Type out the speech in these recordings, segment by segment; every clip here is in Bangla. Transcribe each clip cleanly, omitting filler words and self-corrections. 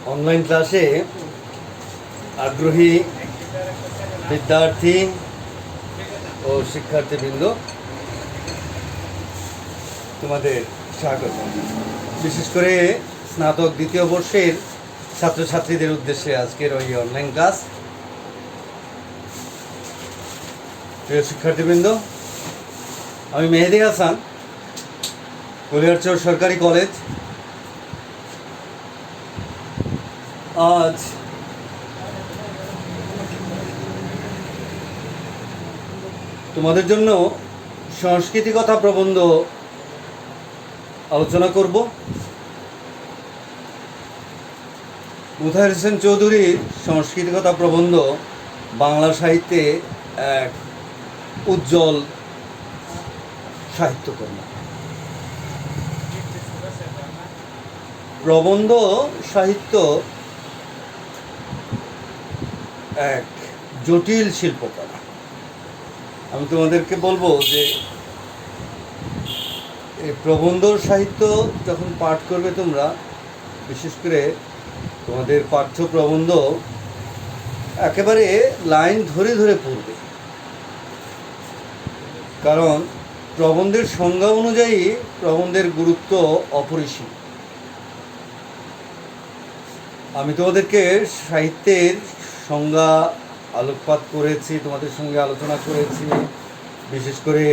অনলাইন ক্লাসে আগ্রহী বিদ্যার্থী ও শিক্ষার্থীবৃন্দ, তোমাদের স্বাগত। বিশেষ করে স্নাতক দ্বিতীয় বর্ষের ছাত্রছাত্রীদের উদ্দেশ্যে আজকের ওই অনলাইন ক্লাস। প্রিয় শিক্ষার্থীবৃন্দ, আমি মেহেদি হাসান, কলিয়ারচর সরকারি কলেজ। আজ তোমাদের জন্য সংস্কৃতি কথা প্রবন্ধ আলোচনা করব। মোতাহার হোসেন চৌধুরীর সংস্কৃতি কথা প্রবন্ধ বাংলা সাহিত্যে এক উজ্জ্বল সাহিত্যকর্ম। প্রবন্ধ সাহিত্য এক জটিল শিল্পকলা। আমি তোমাদেরকে বলবো যে এই প্রবন্ধ সাহিত্য যখন পাঠ করবে তোমরা, বিশেষ করে তোমাদের পাঠ্য প্রবন্ধ একেবারে লাইন ধরে ধরে পড়বে, কারণ প্রবন্ধের সংজ্ঞা অনুযায়ী প্রবন্ধের গুরুত্ব অপরিসীম। আমি তোমাদেরকে সাহিত্যের সংজ্ঞা আলোকপাত করেছি, তোমাদের সঙ্গে আলোচনা করেছি। বিশেষ করে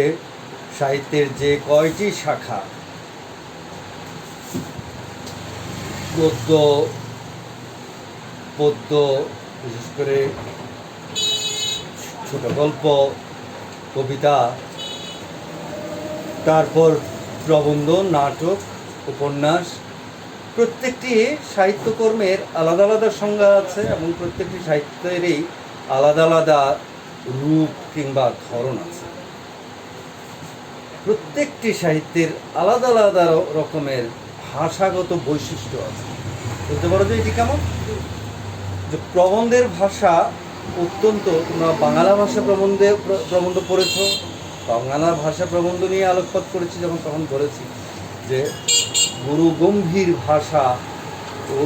সাহিত্যের যে কয়টি শাখা, গদ্য, পদ্য, বিশেষ করে ছোট গল্প, কবিতা, তারপর প্রবন্ধ, নাটক, উপন্যাস, প্রত্যেকটি সাহিত্যকর্মের আলাদা আলাদা সংজ্ঞা আছে এবং প্রত্যেকটি সাহিত্যেরই আলাদা আলাদা রূপ কিংবা ধরন আছে। প্রত্যেকটি সাহিত্যের আলাদা আলাদা রকমের ভাষাগত বৈশিষ্ট্য আছে। বলতে পারো যে এটি কেমন? যে প্রবন্ধের ভাষা অত্যন্ত, তোমরা বাংলা ভাষা প্রবন্ধ পড়েছ, বাংলা ভাষা প্রবন্ধ নিয়ে আলোকপাত করেছি যখন, তখন বলেছি যে গুরু গম্ভীর ভাষা ও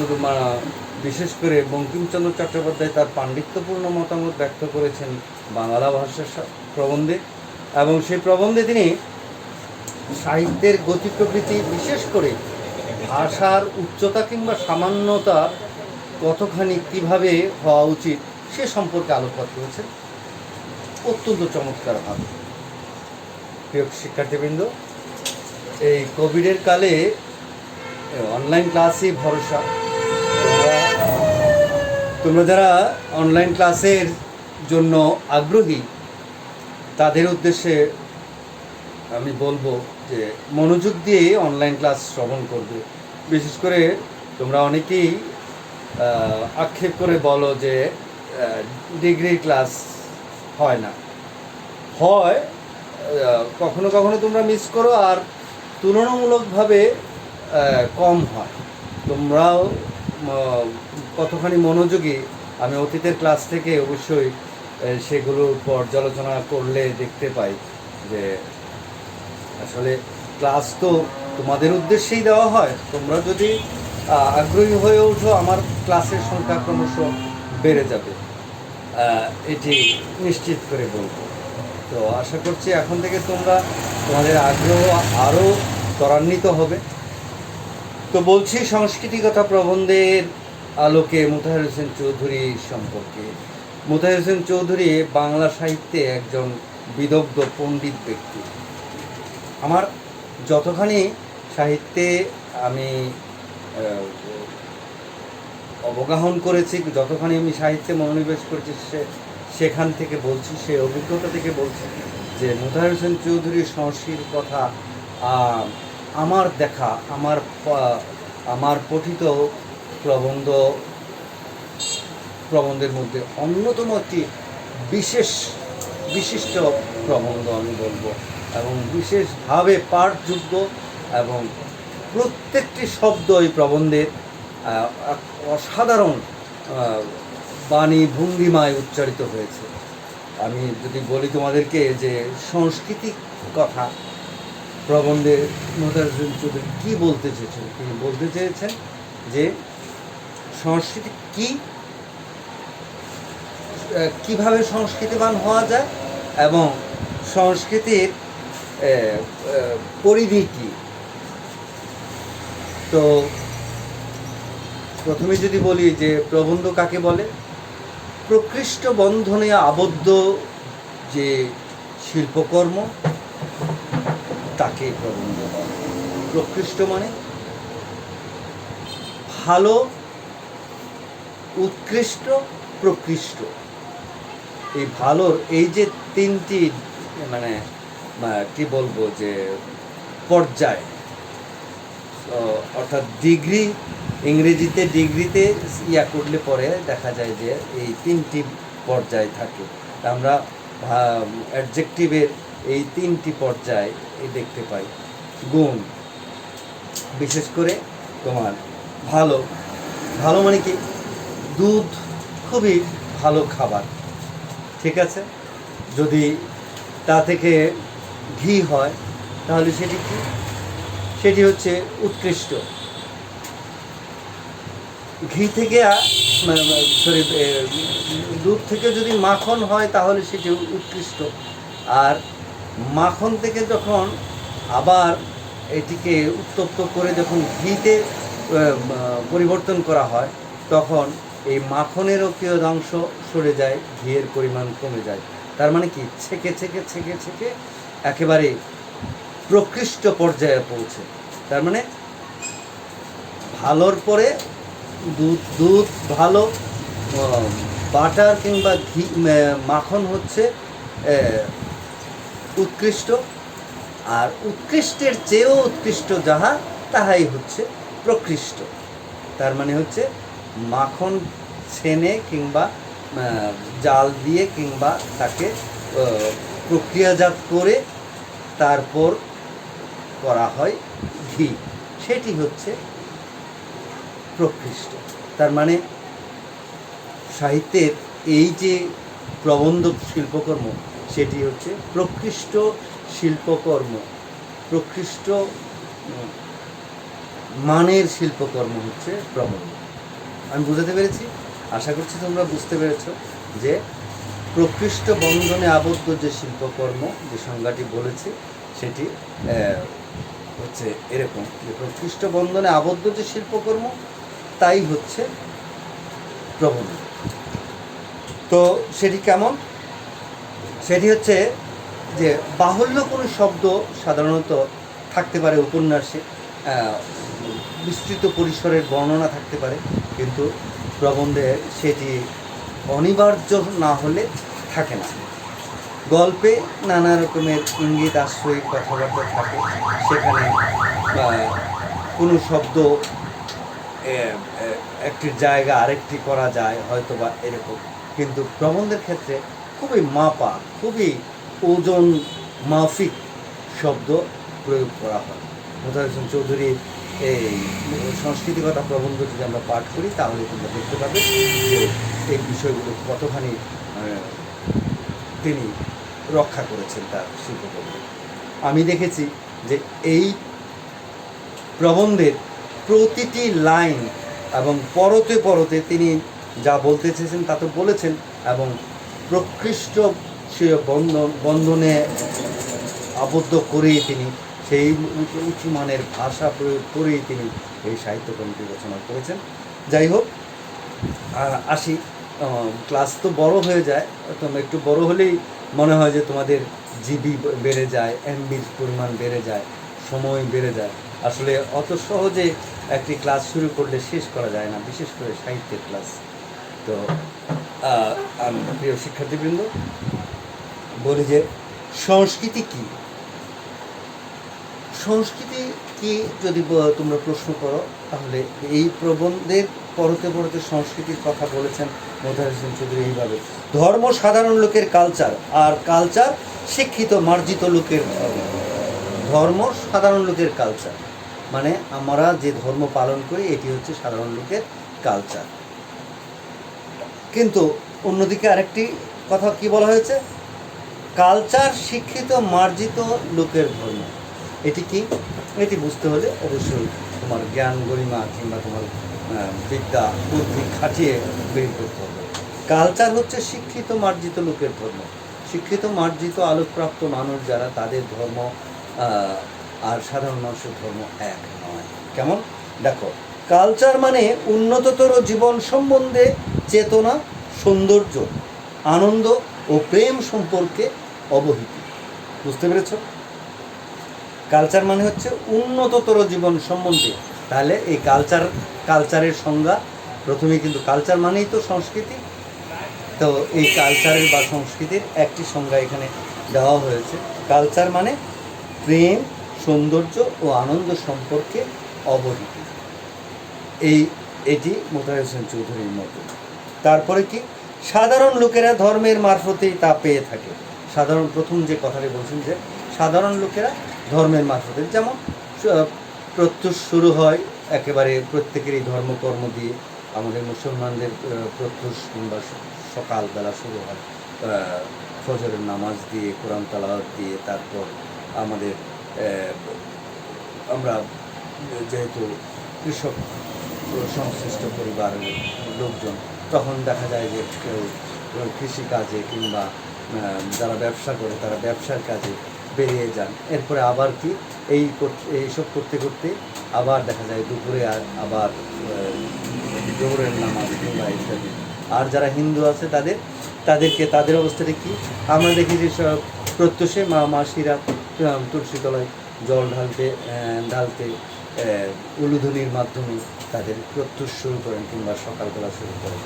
বিশেষ করে বঙ্কিমচন্দ্র চট্টোপাধ্যায় তার পাণ্ডিত্যপূর্ণ মতামত ব্যক্ত করেছেন বাংলা ভাষার প্রবন্ধে, এবং সেই প্রবন্ধে তিনি সাহিত্যের গতি প্রকৃতি, বিশেষ করে ভাষার উচ্চতা কিংবা সামান্যতা কতখানি কীভাবে হওয়া উচিত সে সম্পর্কে আলোকপাত করেছেন অত্যন্ত চমৎকারভাবে। প্রিয় শিক্ষার্থীবৃন্দ, এই কোভিডের কালে অনলাইন ক্লাসই ভরসা। তোমরা যারা অনলাইন ক্লাসের জন্য আগ্রহী, তাদের উদ্দেশ্যে আমি বলবো যে মনোযোগ দিয়ে অনলাইন ক্লাস শ্রবণ করবে। বিশেষ করে তোমরা অনেকেই আক্ষেপ করে বলো যে ডিগ্রির ক্লাস হয় না, হয় কখনো কখনো তোমরা মিস করো, আর তুলনামূলকভাবে কম হয়। তোমরাও কতখানি মনোযোগী আমি অতীতের ক্লাস থেকে অবশ্যই সেগুলোর পর্যালোচনা করলে দেখতে পাই যে আসলে ক্লাস তো তোমাদের উদ্দেশ্যেই দেওয়া হয়। তোমরা যদি আগ্রহী হয়ে ওঠো, আমার ক্লাসের সংখ্যা ক্রমশ বেড়ে যাবে, এটি নিশ্চিত করে বলবো। তো আশা করছি এখন থেকে তোমাদের আগ্রহ আরও ত্বরান্বিত হবে। তো বলছি সংস্কৃতিকতা প্রবন্ধের আলোকে মোতাহার হোসেন চৌধুরী সম্পর্কে। মোতাহার হোসেন চৌধুরী বাংলা সাহিত্যে একজন বিদগ্ধ পণ্ডিত ব্যক্তি। আমার যতখানি সাহিত্যে আমি অবগাহন করেছি, যতখানি আমি সাহিত্যে মনোনিবেশ করেছি, সেখান থেকে বলছি, সেই অভিজ্ঞতা থেকে বলছি যে মোতাহার হোসেন চৌধুরীর সংস্কৃতির কথা আমার দেখা, আমার পঠিত প্রবন্ধের মধ্যে অন্যতম একটি বিশিষ্ট প্রবন্ধ আমি বলবো, এবং বিশেষভাবে পাঠযোগ্য, এবং প্রত্যেকটি শব্দ এই প্রবন্ধের অসাধারণ বাণী ভঙ্গিমায় উচ্চারিত হয়েছে। আমি যদি বলি তোমাদেরকে যে সংস্কৃতি কথা প্রবন্ধে মোতাহার হোসেন চৌধুরী কী বলতে চেয়েছেন, তিনি বলতে চেয়েছেন যে সংস্কৃতি কি, কিভাবে সংস্কৃতিবান হওয়া যায় এবং সংস্কৃতির পরিধি কী। তো প্রথমে যদি বলি যে প্রবন্ধ কাকে বলে, প্রকৃষ্ট বন্ধনে আবদ্ধ যে শিল্পকর্ম তাকে প্রবন্ধ বলে। প্রকৃষ্ট মানে ভালো, উৎকৃষ্ট, প্রকৃষ্ট। এই ভালোর এই যে তিনটি মানে কি বলবো যে পর্যায়, অর্থাৎ ডিগ্রি, ইংরেজিতে ডিগ্রিতে ইয়া করলে পরে দেখা যায় যে এই তিনটি পর্যায় থাকে। আমরা অ্যাডজেক্টিভের এই তিনটি পর্যায় দেখতে পাই। গুণ, বিশেষ করে তোমার ভালো, ভালো মানে কি, দুধ খুবই ভালো খাবার, ঠিক আছে। যদি তা থেকে ঘি হয় তাহলে সেটি কি, সেটি হচ্ছে উৎকৃষ্ট। ঘি থেকে সরি দুধ থেকে যদি মাখন হয় তাহলে সেটি উৎকৃষ্ট। আর মাখন থেকে যখন আবার এটিকে উত্তপ্ত করে যখন ঘিতে পরিবর্তন করা হয় তখন এই মাখনেরও কিয়দাংশ সরে যায়, ঘিয়ের পরিমাণ কমে যায়। তার মানে কি, ছেঁকে ছেঁকে ছেঁকে ছেঁকে একেবারে প্রকৃষ্ট পর্যায়ে পৌঁছে। তার মানে ভালোর পরে দুধ ভালো, বাটার কিংবা ঘি মাখন হচ্ছে উৎকৃষ্ট, আর উৎকৃষ্টের চেয়েও উৎকৃষ্ট যাহা তাহাই হচ্ছে প্রকৃষ্ট। তার মানে হচ্ছে মাখন ছেনে কিংবা জাল দিয়ে কিংবা তাকে প্রক্রিয়াজাত করে তারপর করা হয় ঘি, সেটি হচ্ছে প্রকৃষ্ট। তার মানে সাহিত্যের এই যে প্রবন্ধ শিল্পকর্ম সেটি হচ্ছে প্রকৃষ্ট শিল্পকর্ম, প্রকৃষ্ট মানের শিল্পকর্ম হচ্ছে প্রবন্ধ। আমি বুঝাতে পেরেছি, আশা করছি তোমরা বুঝতে পেরেছ যে প্রকৃষ্ট বন্ধনে আবদ্ধ যে শিল্পকর্ম, যে সংজ্ঞাটি বলেছি সেটি হচ্ছে এরকম যে প্রকৃষ্ট বন্ধনে আবদ্ধ যে শিল্পকর্ম তাই হচ্ছে প্রবন্ধ। তো সেটি কেমন, সেটি হচ্ছে যে বাহুল্য কোনো শব্দ সাধারণত থাকতে পারে উপন্যাসে, বিস্তৃত পরিসরের বর্ণনা থাকতে পারে, কিন্তু প্রবন্ধে সেটি অনিবার্য না হলে থাকে না। গল্পে নানা রকমের ইঙ্গিত আশ্রয়ী কথাবার্তা থাকে, সেখানে কোনো শব্দ একটির জায়গা আরেকটি করা যায় হয়তো বা এরকম, কিন্তু প্রবন্ধের ক্ষেত্রে খুবই মাপা, খুবই ওজন মাফিক শব্দ প্রয়োগ করা হয়। মোতাহার হোসেন চৌধুরীর এই সংস্কৃতিগতা প্রবন্ধ যদি আমরা পাঠ করি তাহলে তোমরা দেখতে পাবে যে এই বিষয়গুলো কতখানি তিনি রক্ষা করেছেন তার শিল্পকর্ম। আমি দেখেছি যে এই প্রবন্ধের প্রতিটি লাইন এবং পরতে পরতে তিনি যা বলতে চেয়েছেন তা তো বলেছেন, এবং প্রকৃষ্ট সে বন্ধনে আবদ্ধ করেই তিনি সেই উঁচু মানের ভাষা প্রয়োগ করেই তিনি এই সাহিত্যকর্মটি রচনা করেছেন। যাই হোক, আসি, ক্লাস তো বড় হয়ে যায়, তোমরা একটু বড় হলেই মনে হয় যে তোমাদের জিবি বেড়ে যায়, এমবির পরিমাণ বেড়ে যায়, সময় বেড়ে যায়। আসলে অত সহজে একটি ক্লাস শুরু করলে শেষ করা যায় না, বিশেষ করে সাহিত্যের ক্লাস। তো প্রিয় শিক্ষার্থীবৃন্দ, বলি যে সংস্কৃতি কী, সংস্কৃতি কি যদি তোমরা প্রশ্ন করো তাহলে এই প্রবন্ধের পরতে পরতে সংস্কৃতির কথা বলেছেন মোতাহার হোসেন চৌধুরী এইভাবে: ধর্ম সাধারণ লোকের কালচার, আর কালচার শিক্ষিত মার্জিত লোকের ধর্ম। ধর্ম সাধারণ লোকের কালচার মানে আমরা যে ধর্ম পালন করি এটি হচ্ছে সাধারণ লোকের কালচার। কিন্তু অন্যদিকে আরেকটি কথা কি বলা হয়েছে, কালচার শিক্ষিত মার্জিত লোকের ধর্ম। এটি কি, এটি বুঝতে হলে অবশ্যই তোমার জ্ঞান গরিমা কিংবা তোমার বিদ্যা বুদ্ধি খাটিয়ে বের করতে হবে। কালচার হচ্ছে শিক্ষিত মার্জিত লোকের ধর্ম। শিক্ষিত মার্জিত আলোকপ্রাপ্ত মানুষ যারা, তাদের ধর্ম আর সাধারণ মানুষের ধর্ম এক নয়। কেমন? দেখো, কালচার মানে উন্নততর জীবন সম্বন্ধে চেতনা, সৌন্দর্য, আনন্দ ও প্রেম সম্পর্কে অবহিতি। বুঝতে পেরেছ? কালচার মানে হচ্ছে উন্নততর জীবন সম্বন্ধে। তাহলে এই কালচারের সংজ্ঞা প্রথমে কিন্তু, কালচার মানেই তো সংস্কৃতি। তো এই কালচারের বা সংস্কৃতির একটি সংজ্ঞা এখানে দেওয়া হয়েছে। কালচার মানে প্রেম, সৌন্দর্য ও আনন্দ সম্পর্কে অবহিতি। এটি মোতাহার হোসেন চৌধুরীর মতো। তারপরে কি, সাধারণ লোকেরা ধর্মের মারফতেই তা পেয়ে থাকে। সাধারণ, প্রথম যে কথাটি বলছেন যে সাধারণ লোকেরা ধর্মের মারফতে, যেমন প্রত্যুষ শুরু হয় একেবারে প্রত্যেকেরই ধর্মকর্ম দিয়ে। আমাদের মুসলমানদের প্রত্যুষ কিংবা সকালবেলা শুরু হয় ফজরের নামাজ দিয়ে, কোরআন তেলাওয়াত দিয়ে। তারপর আমাদের আমরা যেহেতু কৃষক সংশ্লিষ্ট পরিবারের লোকজন, তখন দেখা যায় যে কেউ কৃষিকাজে কিংবা যারা ব্যবসা করে তারা ব্যবসার কাজে বেরিয়ে যান। এরপরে আবার কি এইসব করতে করতে আবার দেখা যায় দুপুরে আবার জোহরের নামাজ কিংবা ইত্যাদি। আর যারা হিন্দু আছে তাদের অবস্থাটা কি, আমরা দেখি যে প্রত্যুষে মাসিরা তুলসী তলায় জল ঢালতে উলুধ্বনির মাধ্যমে তাদের প্রত্যুষ শুরু করেন কিংবা সকালবেলা শুরু করেন।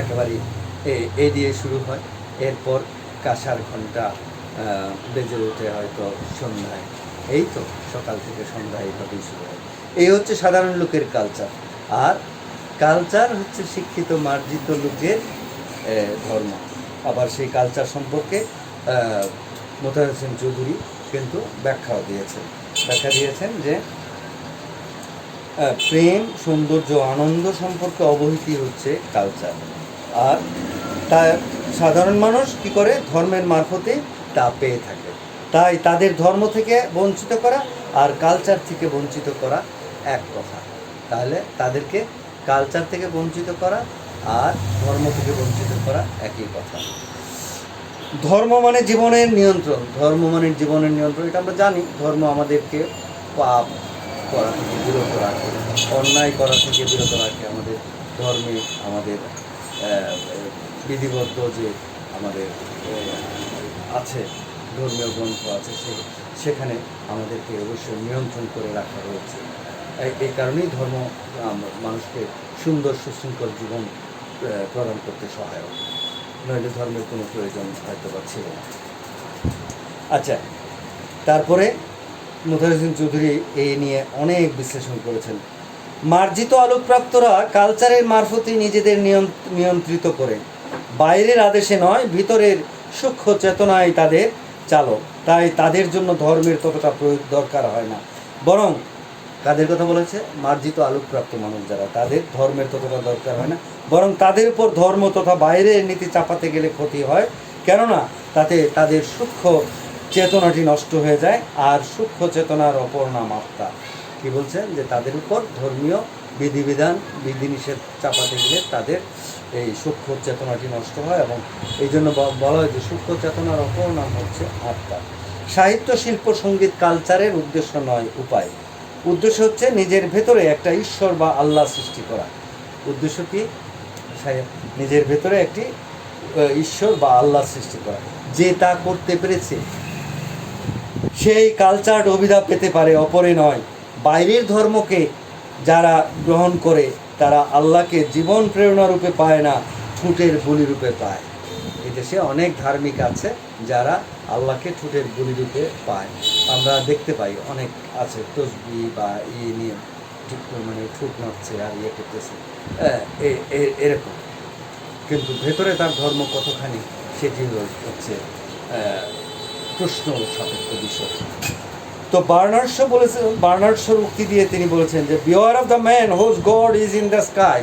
একেবারে এ দিয়ে শুরু হয়। এরপর কাঁসার ঘণ্টা বেজে ওঠে হয়তো সন্ধ্যায়। এই তো সকাল থেকে সন্ধ্যা এইভাবেই শুরু হয়। এই হচ্ছে সাধারণ লোকের কালচার। আর কালচার হচ্ছে শিক্ষিত মার্জিত লোকের ধর্ম। আবার সেই কালচার সম্পর্কে মোতাহার হোসেন চৌধুরী কিন্তু ব্যাখ্যা দিয়েছেন যে প্রেম, সৌন্দর্য, আনন্দ সম্পর্কে অবহিতি হচ্ছে কালচার। আর তা সাধারণ মানুষ কি করে, ধর্মের মারফতে তা পেয়ে থাকে। তাই তাদের ধর্ম থেকে বঞ্চিত করা আর কালচার থেকে বঞ্চিত করা এক কথা। তাহলে তাদেরকে কালচার থেকে বঞ্চিত করা আর ধর্ম থেকে বঞ্চিত করা একই কথা। ধর্ম মানে জীবনের নিয়ন্ত্রণ। এটা আমরা জানি। ধর্ম আমাদেরকে পাপ করা থেকে বিরত রাখে, অন্যায় করা থেকে বিরত রাখে। আমাদের ধর্মে আমাদের বিধিবদ্ধ যে আমাদের আছে, ধর্মীয় গ্রন্থ আছে, সেখানে আমাদেরকে অবশ্যই নিয়ন্ত্রণ করে রাখা হয়েছে। এই কারণেই ধর্ম মানুষকে সুন্দর সুশৃঙ্খল জীবন প্রদান করতে সহায়ক। নইলে ধর্মের কোনো প্রয়োজন হয়তো বা ছিল না। আচ্ছা, তারপরে মোতাহার হোসেন চৌধুরী এই নিয়ে অনেক বিশ্লেষণ করেছেন। মার্জিত আলোকপ্রাপ্তরা কালচারের মারফতে নিজেদের নিয়ন্ত্রিত করে, বাইরের আদেশে নয়, ভিতরের সূক্ষ্ম চেতনায় তাদের চালক। তাই তাদের জন্য ধর্মের ততটা প্রয়োগ দরকার হয় না। বরং কাদের কথা বলেছে? মার্জিত আলোকপ্রাপ্ত মানুষ যারা, তাদের ধর্মের ততটা দরকার হয় না, বরং তাদের উপর ধর্ম তথা বাইরের নীতি চাপাতে গেলে ক্ষতি হয়। কেননা তাতে তাদের সূক্ষ্ম চেতনাটি নষ্ট হয়ে যায়। আর সূক্ষ্ম চেতনার অপর নাম আত্মা। কি বলছেন? যে তাদের উপর ধর্মীয় বিধিনিষেধ চাপাতে গেলে তাদের এই সূক্ষ্ম চেতনাটি নষ্ট হয়। এবং এই জন্য বলা হয় যে সূক্ষ্ম চেতনার অপর নাম হচ্ছে আত্মা। সাহিত্য, শিল্প, সঙ্গীত কালচারের উদ্দেশ্য নয়, উপায়। উদ্দেশ্য হচ্ছে নিজের ভেতরে একটা ঈশ্বর বা আল্লাহ সৃষ্টি করা। উদ্দেশ্য কি? নিজের ভেতরে একটি ঈশ্বর বা আল্লাহ সৃষ্টি করা। যে তা করতে পেরেছে সেই কালচার অভিধা পেতে পারে, অপরে নয়। বাইরের ধর্মকে যারা গ্রহণ করে তারা আল্লাহকে জীবন প্রেরণা রূপে পায় না, ঠুটের বুলি রূপে পায়। এই দেশে অনেক ধার্মিক আছে যারা আল্লাহকে ঠুটের বুলি রূপে পায়। আমরা দেখতে পাই অনেক আছে তসবি বা নিয়ে মানে ঠুট নাড়ছে আর করতেছে, এরকম। কিন্তু ভেতরে তার ধর্ম কতখানি সেটি হচ্ছে প্রশ্ন সাপেক্ষ বিষয়। তো বার্নার্ড শোর উক্তি দিয়ে তিনি বলেছেন যে beware of the man whose god is in the sky.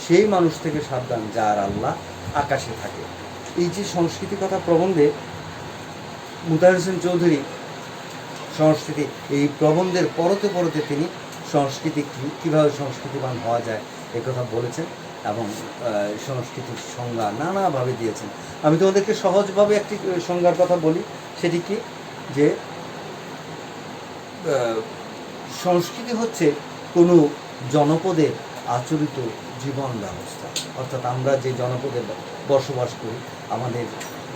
সেই মানুষ থেকে সাবধান যার আল্লাহ আকাশে থাকে। এই যে সংস্কৃতি কথা প্রবন্ধে মোতাহার হোসেন চৌধুরী সংস্কৃতি, এই প্রবন্ধের পরতে তিনি সংস্কৃতি কী, কীভাবে সংস্কৃতিবান হওয়া যায় এ কথা বলেছেন এবং সংস্কৃতির সংজ্ঞা নানাভাবে দিয়েছেন। আমি তোমাদেরকে সহজভাবে একটি সংজ্ঞার কথা বলি, সেটি কি, যে সংস্কৃতি হচ্ছে কোনো জনপদের আচরিত জীবন ব্যবস্থা। অর্থাৎ আমরা যে জনপদে বসবাস করি, আমাদের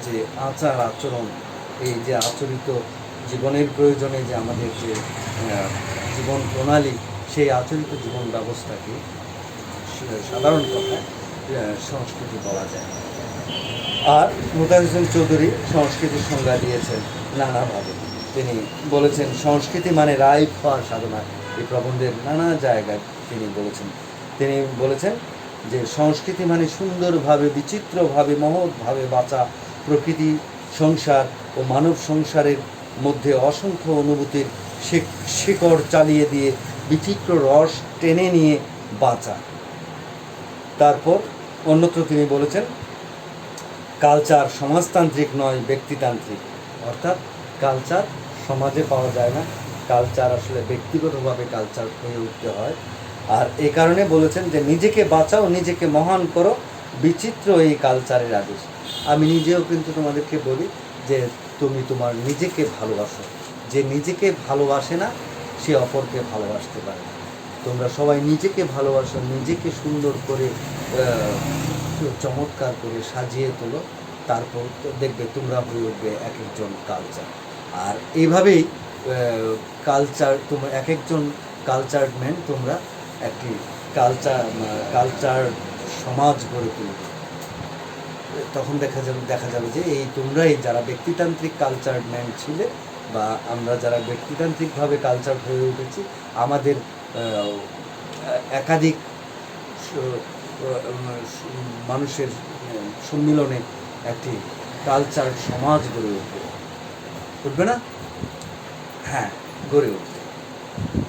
যে আচার আচরণ, এই যে আচরিত জীবনের প্রয়োজনে যে আমাদের যে জীবন প্রণালী, সেই আচরিত জীবন ব্যবস্থাকে সাধারণ কথায় সংস্কৃতি বলা যায়। আর মোতাহার হোসেন চৌধুরী সংস্কৃতির সংজ্ঞা দিয়েছেন নানাভাবে। তিনি বলেছেন সংস্কৃতি মানে রায় পাওয়ার সাধনা। এই প্রবন্ধের নানা জায়গায় তিনি বলেছেন যে সংস্কৃতি মানে সুন্দরভাবে, বিচিত্রভাবে, মহৎভাবে বাঁচা প্রকৃতি, সংসার ও মানব সংসারের মধ্যে অসংখ্য অনুভূতির শিকড় চালিয়ে দিয়ে বিচিত্র রস টেনে নিয়ে বাঁচা। তারপর অন্যত্র তিনি বলেছেন কালচার সমাজতান্ত্রিক নয়, ব্যক্তিতান্ত্রিক। অর্থাৎ কালচার সমাজে পাওয়া যায় না, কালচার আসলে ব্যক্তিগতভাবে কালচার হয়ে উঠতে হয়। আর এই কারণে বলেছেন যে নিজেকে বাঁচাও, নিজেকে মহান করো, বিচিত্র এই কালচারের আদেশ। আমি নিজেও কিন্তু তোমাদেরকে বলি যে তুমি তোমার নিজেকে ভালোবাসো। যে নিজেকে ভালোবাসে না সে অপরকে ভালোবাসতে পারে না। তোমরা সবাই নিজেকে ভালোবাসো, নিজেকে সুন্দর করে চমৎকার করে সাজিয়ে তোলো, তারপর দেখবে তোমরা হয়ে উঠবে এক একজন কালচার। আর এইভাবেই কালচার, তোমরা এক একজন কালচারম্যান, তোমরা একটি কালচার সমাজ গড়ে তুলবে। তখন দেখা যাবে যে এই তোমরাই যারা ব্যক্তিতান্ত্রিক কালচারম্যান ছিলে, বা আমরা যারা ব্যক্তিতান্ত্রিকভাবে কালচার হয়ে উঠেছি, আমাদের একাধিক মানুষের সম্মিলনে একটি কালচার সমাজ গড়ে উঠবে না? হ্যাঁ, গড়ে উঠবে।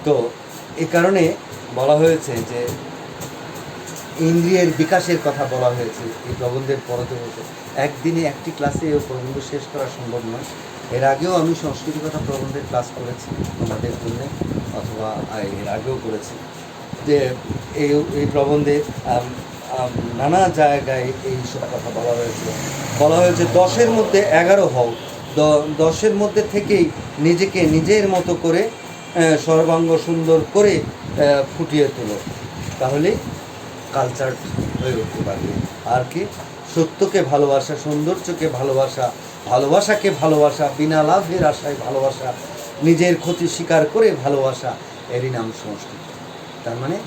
তো এ কারণে বলা হয়েছে যে ইন্দ্রিয়ের বিকাশের কথা বলা হয়েছে এই প্রবন্ধের পরতে। একদিনে একটি ক্লাসে এই প্রবন্ধ শেষ করা সম্ভব নয়। এর আগেও আমি সংস্কৃতি কথা প্রবন্ধের ক্লাস করেছি তোমাদের জন্য, অথবা এর আগেও করেছি। যে এই প্রবন্ধে নানা জায়গায় এই সব কথা বলা হয়েছে 10-এর মধ্যে 11 হও, 10-এর মধ্যে থেকেই নিজেকে নিজের মতো করে সর্বাঙ্গ সুন্দর করে ফুটিয়ে তোলো, তাহলে কালচার হয়ে উঠতে পারবে। আর কি, সত্যকে ভালোবাসা, সৌন্দর্যকে ভালোবাসা, ভালোবাসাকে ভালোবাসা, বিনা লাভের আশায় ভালোবাসা, নিজের ক্ষতি স্বীকার করে ভালোবাসা, এরই নাম সংস্কৃতি। তার মানে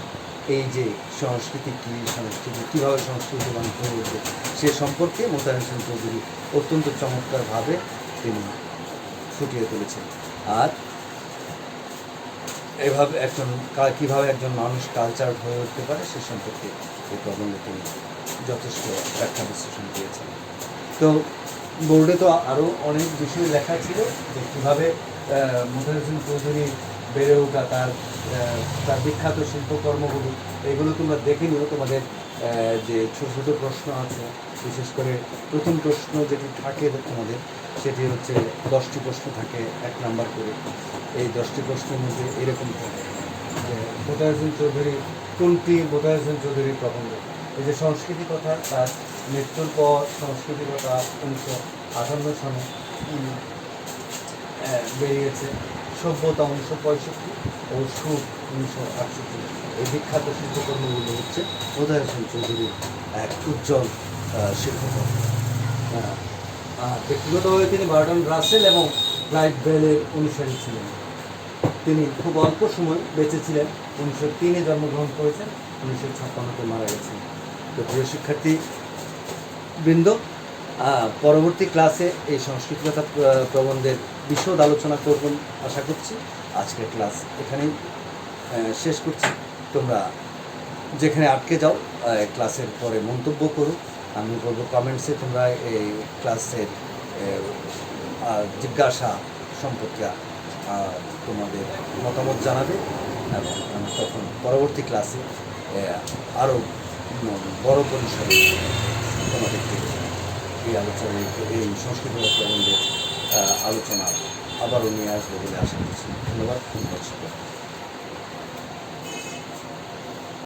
এই যে সংস্কৃতি কী, সংস্কৃতি কীভাবে সংস্কৃতিবান হয়ে ওঠে সে সম্পর্কে মোতাহার হোসেন চৌধুরী অত্যন্ত চমৎকারভাবে তিনি ফুটিয়ে তুলেছেন। আর এভাবে কীভাবে একজন মানুষ কালচার হয়ে উঠতে পারে সে সম্পর্কে এই প্রবন্ধে তিনি যথেষ্ট ব্যাখ্যা বিশ্লেষণ দিয়েছেন। তো বোর্ডে তো আরও অনেক বিষয় লেখা ছিল যে কীভাবে মোতাহার হোসেন চৌধুরী বেড়ে ওঠা, তার বিখ্যাত শিল্পকর্মগুলো, এগুলো তোমরা দেখে নিও। তোমাদের যে ছোটো ছোটো প্রশ্ন আছে, বিশেষ করে প্রথম প্রশ্ন যেটি থাকে তোমাদের, সেটি হচ্ছে 10টি প্রশ্ন থাকে 1 নাম্বার করে। এই 10টি প্রশ্নের মধ্যে এরকম থাকে যে মোতাহার হোসেন চৌধুরী কোনটি মোতাহার হোসেন চৌধুরীর প্রবন্ধ। এই যে সংস্কৃতি কথা, তার মৃত্যুর পর সংস্কৃতি কথা 1958 সনে বেরিয়েছে। সভ্যতা 1965 ও সুখ 1968। এই বিখ্যাত শিল্পকর্মগুলো হচ্ছে মোতাহার হোসেন চৌধুরীর এক উজ্জ্বল শিল্পকর্ম। ব্যক্তিগতভাবে তিনি বার্টন রাসেল এবং ক্লাইভ বেলের অনুসারী ছিলেন। তিনি খুব অল্প সময় বেঁচে ছিলেন। 1903-এ জন্মগ্রহণ করেছেন, 1956-তে মারা গেছেন। তো প্রিয় শিক্ষার্থী বৃন্দ, পরবর্তী ক্লাসে এই সংস্কৃতিকতা প্রবন্ধের বিশদ আলোচনা করবেন আশা করছি। আজকের ক্লাস এখানেই শেষ করছি। তোমরা যেখানে আটকে যাও ক্লাসের পরে মন্তব্য করো। আমি বলবো কমেন্টসে তোমরা এই ক্লাসের জিজ্ঞাসা সম্পর্কে তোমাদের মতামত জানাবে, এবং আমি তখন পরবর্তী ক্লাসে আরও বড় পরিসরে তোমাদেরকে এই আলোচনায় এই সংস্কৃত প্রবন্ধের আলোচনা আবারও নিয়ে আসবো বলে আশা করছি। ধন্যবাদ।